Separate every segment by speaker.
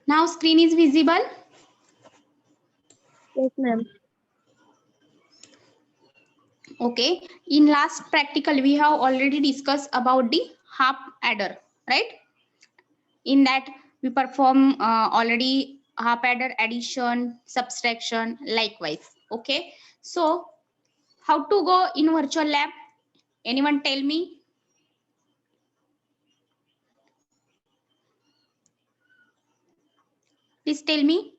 Speaker 1: Now screen is visible.
Speaker 2: Yes, ma'am.
Speaker 1: Okay. In last practical, we have already discussed about the half adder, right? In that we perform already half adder addition, subtraction, likewise. Okay. So how to go in virtual lab? Anyone tell me? Please tell me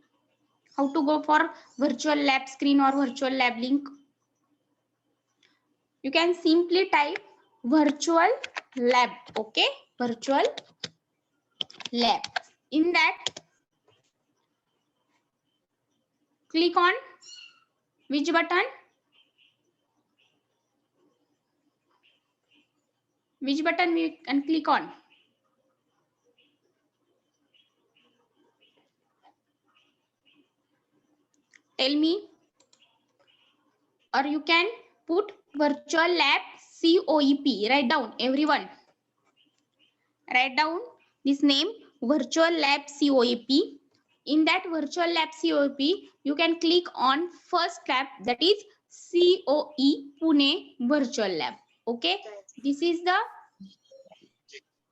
Speaker 1: how to go for virtual lab screen or virtual lab link. You can simply type virtual lab. Okay. Virtual lab. In that, click on which button? Which button we can click on? Tell me. Or you can put virtual lab COEP. Write down, everyone. Write down this name, virtual lab COEP. In that virtual lab COEP, you can click on first tab, that is COE Pune Virtual Lab. Okay, this is the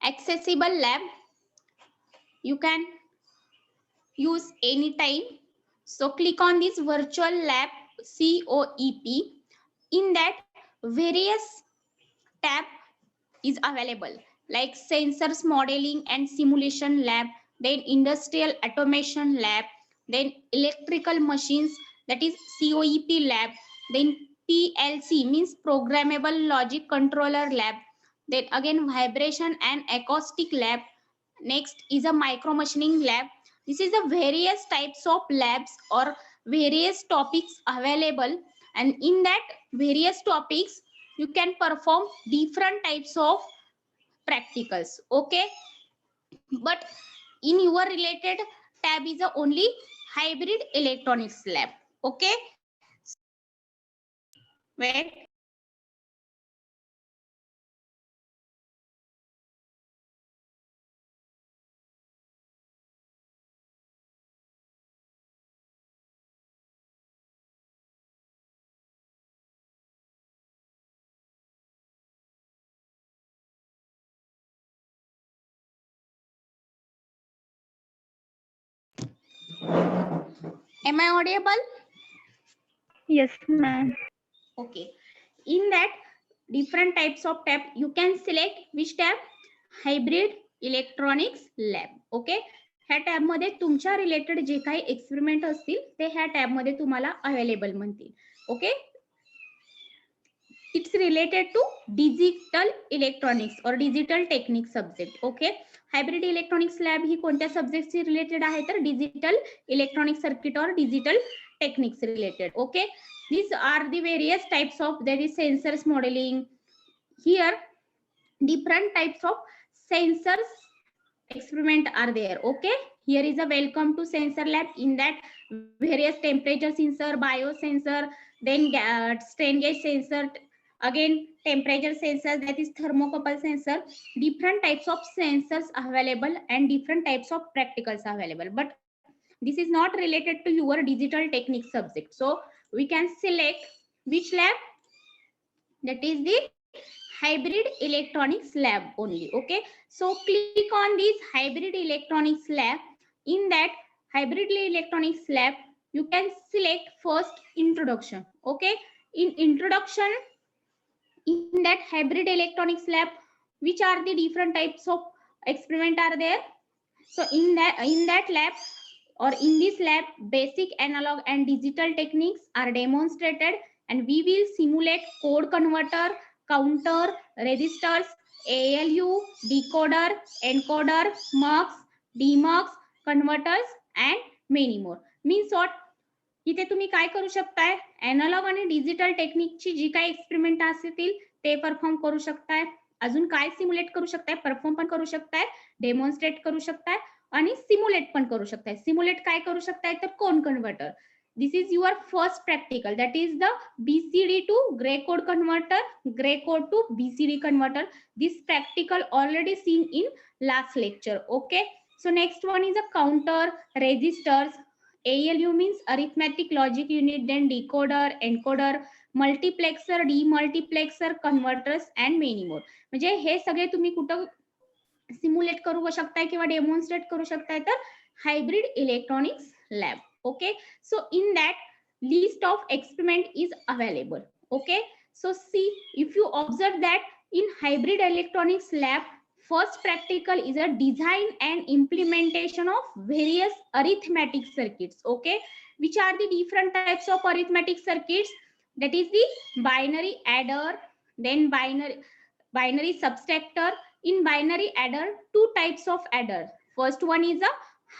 Speaker 1: accessible lab. You can use anytime. So click on this virtual lab COEP. In that, various tab is available, like sensors modeling and simulation lab, then industrial automation lab, then electrical machines, that is COEP lab, then PLC means programmable logic controller lab, then again vibration and acoustic lab. Next is a micro machining lab. This is the various types of labs or various topics available, and in that various topics you can perform different types of practicals. Okay, but in your related tab is the only hybrid electronics lab. Okay, wait. Am I audible?
Speaker 2: Yes, ma'am.
Speaker 1: Okay, in that different types of tab you can select which tab, hybrid electronics lab. Okay, ह्या tab मध्ये तुमच्या related जे काही experiment असतील ते ह्या tab मध्ये तुम्हाला available म्हणतील. Okay, it's related to digital electronics or digital technique subject. Okay, hybrid electronics lab ही कोणत्या सब्जेक्ट ची रिलेटेड आहे तर डिजिटल इलेक्ट्रॉनिक सर्किट और digital techniques related. Okay, these are the various types of, there is sensors modeling. Here different types of sensors experiment are there. Okay, here is a welcome to sensor lab. In that various temperature sensor, biosensor, then strain gauge sensor, again temperature sensor, that is thermocouple sensor. Different types of sensors available and different types of practicals available, but this is not related to your digital technique subject. So we can select which lab, that is the hybrid electronics lab only. Okay, so click on this hybrid electronics lab. In that hybrid electronics lab you can select first introduction. Okay, in introduction, in that hybrid electronics lab, which are the different types of experiment are there. So in that lab or in this lab, basic analog and digital techniques are demonstrated, and we will simulate code converter, counter, registers, ALU, decoder, encoder, mux, demux, converters and many more. Means what? इथे तुम्ही काय करू शकताय, analogue आणि digital टेक्निकची जी काही experiment असतील ते perform करू शकताय. अजून काय सिम्युलेट करू शकताय, परफॉर्म पण करू शकताय, डेमॉन्स्ट्रेट करू शकताय आणि सिम्युलेट पण करू शकताय. सिम्युलेट काय करू शकताय तर code converter. This is your first practical, that is the BCD to Gray code converter, Gray code to BCD converter. This practical already seen in last lecture. Okay, So next one is a counter, registers. ALU means arithmetic logic unit, then decoder, encoder, multiplexer, demultiplexer, converters and many more. म्हणजे हे सगळे तुम्ही कुठं simulate करू शकताय किंवा demonstrate करू शकताय तर hybrid electronics lab. Okay, so in that list of experiment is available. Okay, so see, if you observe that in hybrid electronics lab, first practical is a design and implementation of various arithmetic circuits. Okay, which are the different types of arithmetic circuits? That is the binary adder, then binary subtractor. In binary adder, two types of adder. First one is a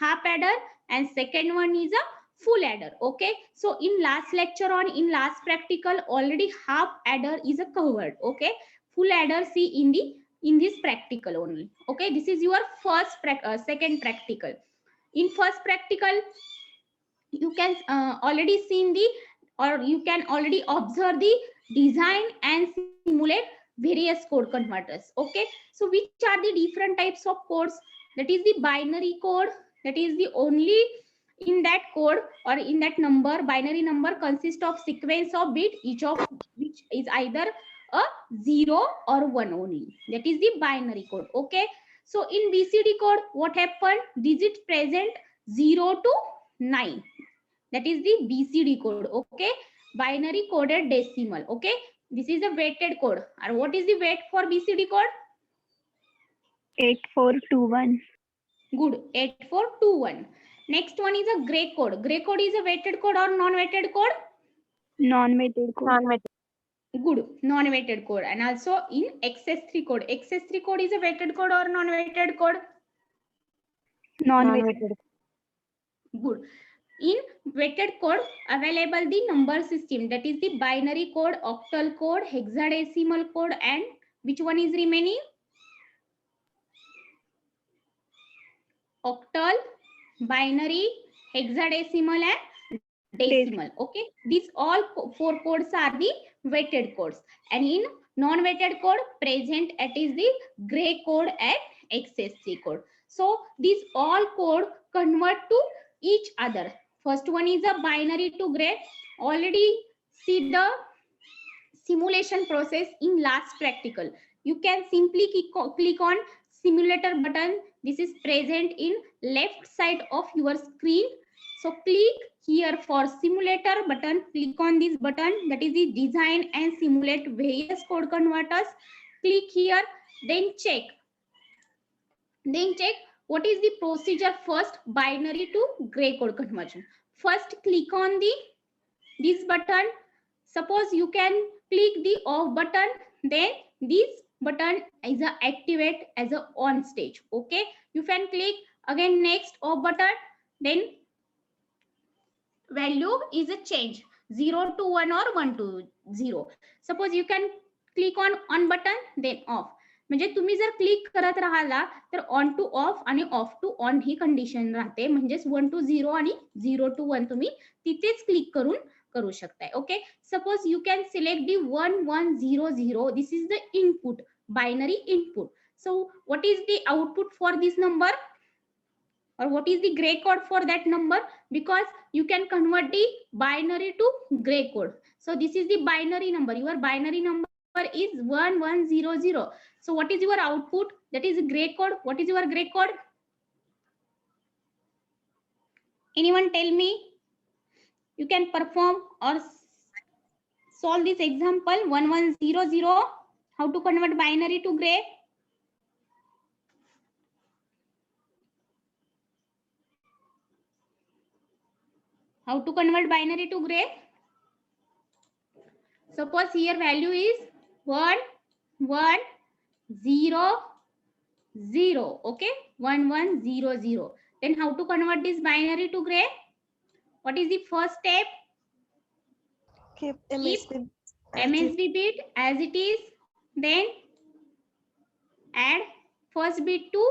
Speaker 1: half adder and second one is a full adder. Okay, so in last lecture on in last practical already half adder is a covered. Okay, full adder see in this practical only. Okay, this is your second practical. In first practical you can already seen the, or you can already observe the design and simulate various code converters. Okay, so which are the different types of codes? That is the binary code. That is the only in that code or in that number, binary number consists of sequence of bit, each of which is either a 0 or 1 only. That is the binary code. Okay, so in BCD code what happened? Digit present 0 to 9. That is the BCD code. Okay, binary coded decimal. Okay, this is a weighted code. And what is the weight for BCD code?
Speaker 2: 8421.
Speaker 1: Good, 8421. Next one is a gray code. Gray code is a weighted code or non-weighted code?
Speaker 2: Non-weighted code.
Speaker 1: Good, non-weighted code. And also in XS3 code. XS3 code is a weighted code or non-weighted code?
Speaker 2: Non-weighted.
Speaker 1: Good. In weighted code available the number system, that is the binary code, octal code, hexadecimal code, and which one is remaining? Octal, binary, hexadecimal and decimal. Okay, these all four codes are the weighted codes, and in non-weighted code present it is the gray code and XS3 code. So these all code convert to each other. First one is a binary to gray. Already see the simulation process in last practical. You can simply click on simulator button. This is present in left side of your screen. So click here for simulator button. Click on this button, that is the design and simulate various code converters. Click here, then check. What is the procedure. First, binary to gray code conversion. First click on this button. Suppose you can click the off button, then this button is a activate as a on stage. Okay, you can click again next off button, then value is a change 0 to 1 or 1 to 0. Suppose you can click on button, then off. म्हणजे तुम्ही जर click करत राहिला तर on to off आणि off to on ही condition राहते. म्हणजेच 1 to 0 आणि 0 to 1 तुम्ही तिथेच क्लिक करून करू शकताय. Okay, suppose you can select the 1100. This is the input, binary input. So what is the output for this number, or what is the gray code for that number? Because you can convert the binary to gray code. So this is the binary number. Your binary number is 1100. So what is your output? That is gray code. What is your gray code? Anyone tell me? You can perform or solve this example 1100. How to convert binary to gray? How to convert binary to gray? Suppose here value is 1 1 0 0. Okay, 1100. Then how to convert this binary to gray? What is the first step?
Speaker 3: Keep
Speaker 1: Keep MSB bit as it is. Then add first bit to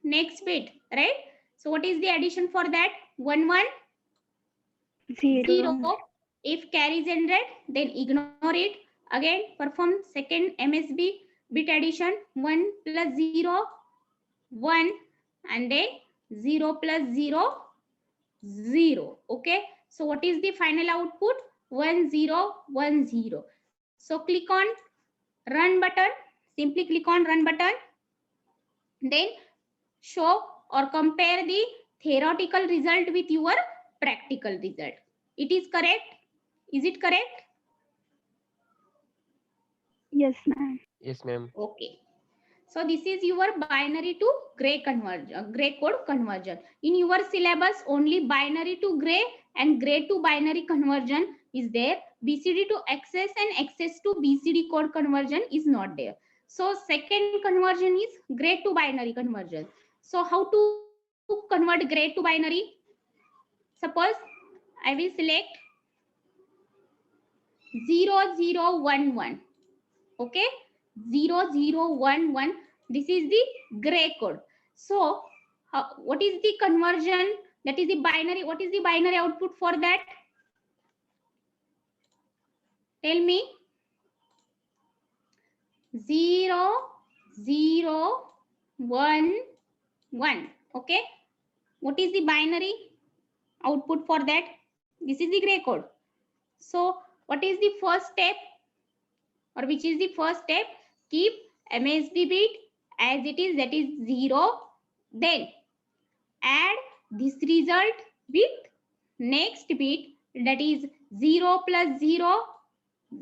Speaker 1: next bit, right? So what is the addition for that? 1 1 0. If carry generate, then ignore it. Again perform second MSB bit addition. 1 plus 0 1, and then 0 plus 0, 0. Okay, so what is the final output? 1 0 1 0. So click on run button, simply click on run button, then show or compare the theoretical result with your practical result. It is correct? Is it correct?
Speaker 2: Yes, ma'am.
Speaker 4: Yes, ma'am.
Speaker 1: Okay. So this is your binary to gray conversion, gray code conversion. In your syllabus, only binary to gray and gray to binary conversion is there. BCD to access and access to BCD code conversion is not there. So second conversion is gray to binary conversion. So how to convert gray to binary? Suppose I will select 0011. Okay, 0011. This is the gray code. So what is the conversion? That is the binary. What is the binary output for that? Tell me. 0011. Okay, what is the binary output for that? This is the gray code. So what is the first step, or which is the first step? Keep MSB bit as it is, that is 0. Then add this result with next bit, that is 0 plus 0,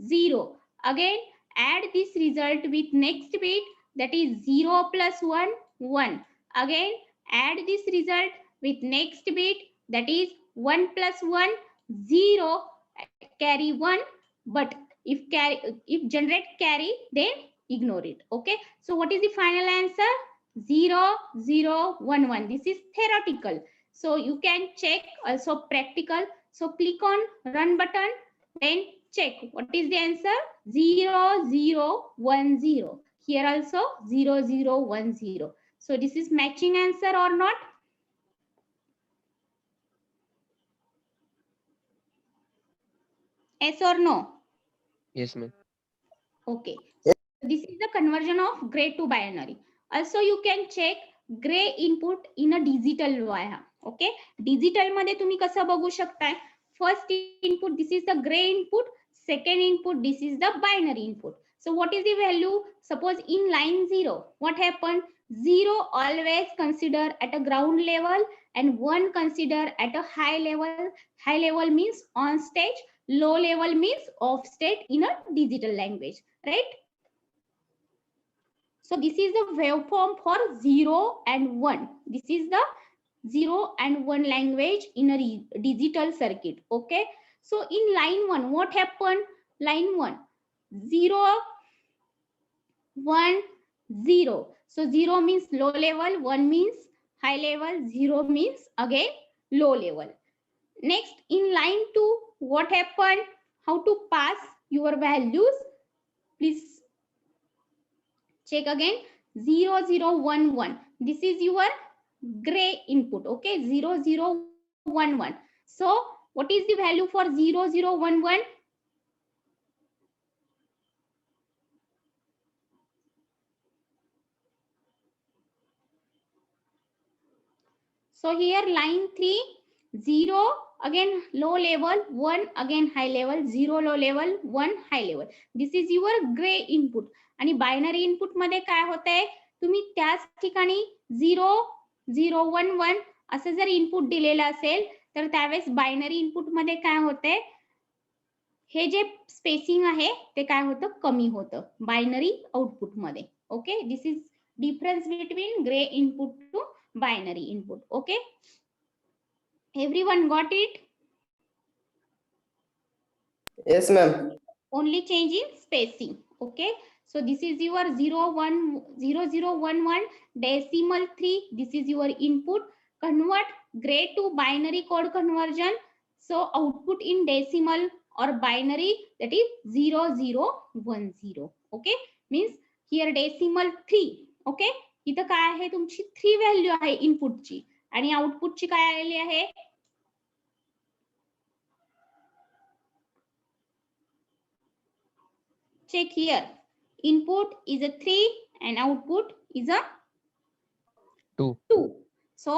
Speaker 1: 0. Again add this result with next bit, that is 0 plus 1, 1. Again add this result with next bit, that is 1 plus 1, 0. Carry 1, but if generate carry, then ignore it. Okay, so what is the final answer? 0 0 1 1. This is theoretical, so you can check also practical. So click on run button, then check what is the answer. 0 0 1 0. Here also 0 0 1 0. So this is matching answer or not? Yes or no?
Speaker 4: Yes, ma'am.
Speaker 1: Okay, this is the conversion of gray to binary. Also you can check gray input in a digital way. Okay, digital मध्ये तुम्ही कसं बघू शकताय? First input, this is the gray input. Second input, this is the binary input. So what is the value? Suppose in line 0, what happened? 0 always consider at a ground level and 1 consider at a high level. High level means on stage, low level means off stage in a digital language, right? So this is the waveform for 0 and 1. This is the 0 and 1 language in a digital circuit. Okay, so in line 1, what happened? Line 1, 0 1 0. So 0 means low level, 1 means high level, 0 means again low level. Next, in line 2, what happened? How to pass your values? Please check again. 0 0 1 1. This is your gray input. Okay, 0 0 1 1. So what is the value for 0 0 1 1? So here line 3, 0 again low level, 1 again high level, 0 low level, 1 high level. This is your gray input. आणि binary input मध्ये काय होतंय? तुम्ही त्याच ठिकाणी 0 0 1 1 असं जर input दिलेलं असेल तर त्यावेळेस बायनरी इनपुट मध्ये काय होतंय? हे जे स्पेसिंग आहे ते काय होतं? कमी होतं बायनरी आउटपुट मध्ये. Okay, this is difference between Gray input to binary input. Okay, everyone got it?
Speaker 5: Yes, ma'am.
Speaker 1: Only change in spacing. Okay, so this is your 0 1 0 0 1 1 decimal 3. This is your input. Convert gray to binary code conversion. So output in decimal or binary, that is 0 0 1 0. Okay, means here decimal 3. Okay, इथं काय आहे? तुमची 3 value आहे इनपुटची आणि आउटपुटची काय आलेली आहे? Check here. Input is a 3 and output is a
Speaker 4: 2.
Speaker 1: 2. So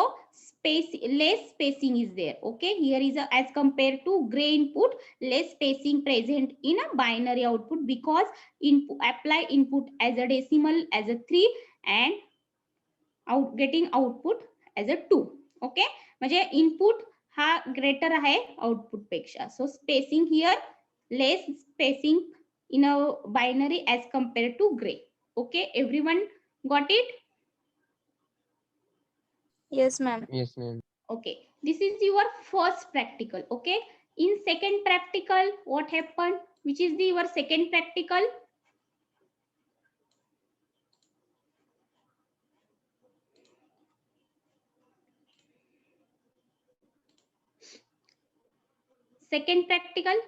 Speaker 1: less spacing is there. Okay, here is as compared to gray input, less spacing present in a binary output, because apply input as a decimal as a 3 and getting output as a 2. Okay, म्हणजे input हा greater आहे output पेक्षा. So spacing here less spacing in a binary as compared to gray. Okay, everyone got it?
Speaker 3: Yes, ma'am.
Speaker 4: Yes, ma'am.
Speaker 1: Okay, this is your first practical. Okay, in second practical, what happened? Which is your second practical? Second practical,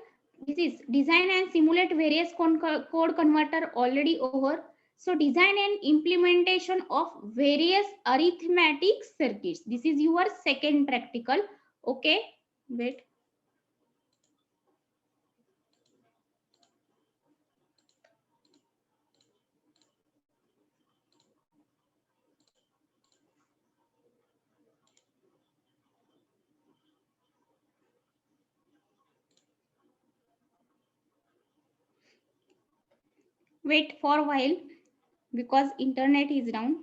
Speaker 1: this is design and simulate various code converter already over. So design and implementation of various arithmetic circuits. This is your second practical. Okay, wait. Wait for a while because internet is down.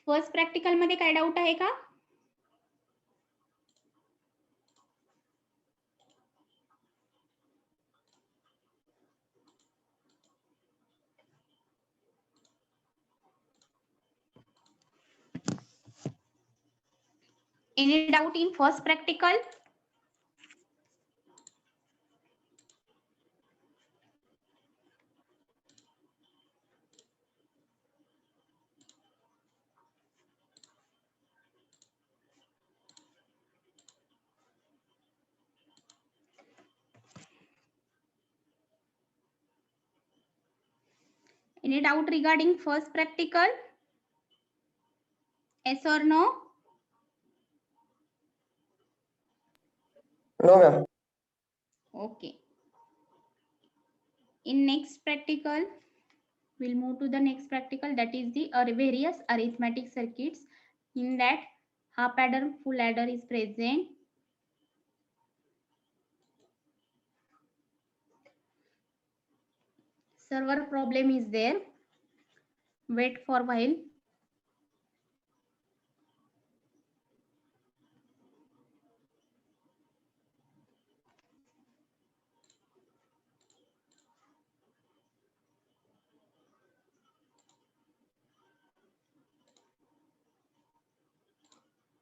Speaker 1: First practical मध्ये काय doubt आहे का? Any doubt in first practical? Any doubt regarding first practical? Yes or no?
Speaker 4: No, ma'am.
Speaker 1: Okay. In next practical, we'll move to the next practical, that is the various arithmetic circuits. In that, half adder, full adder is present. Server problem is there. Wait for a while.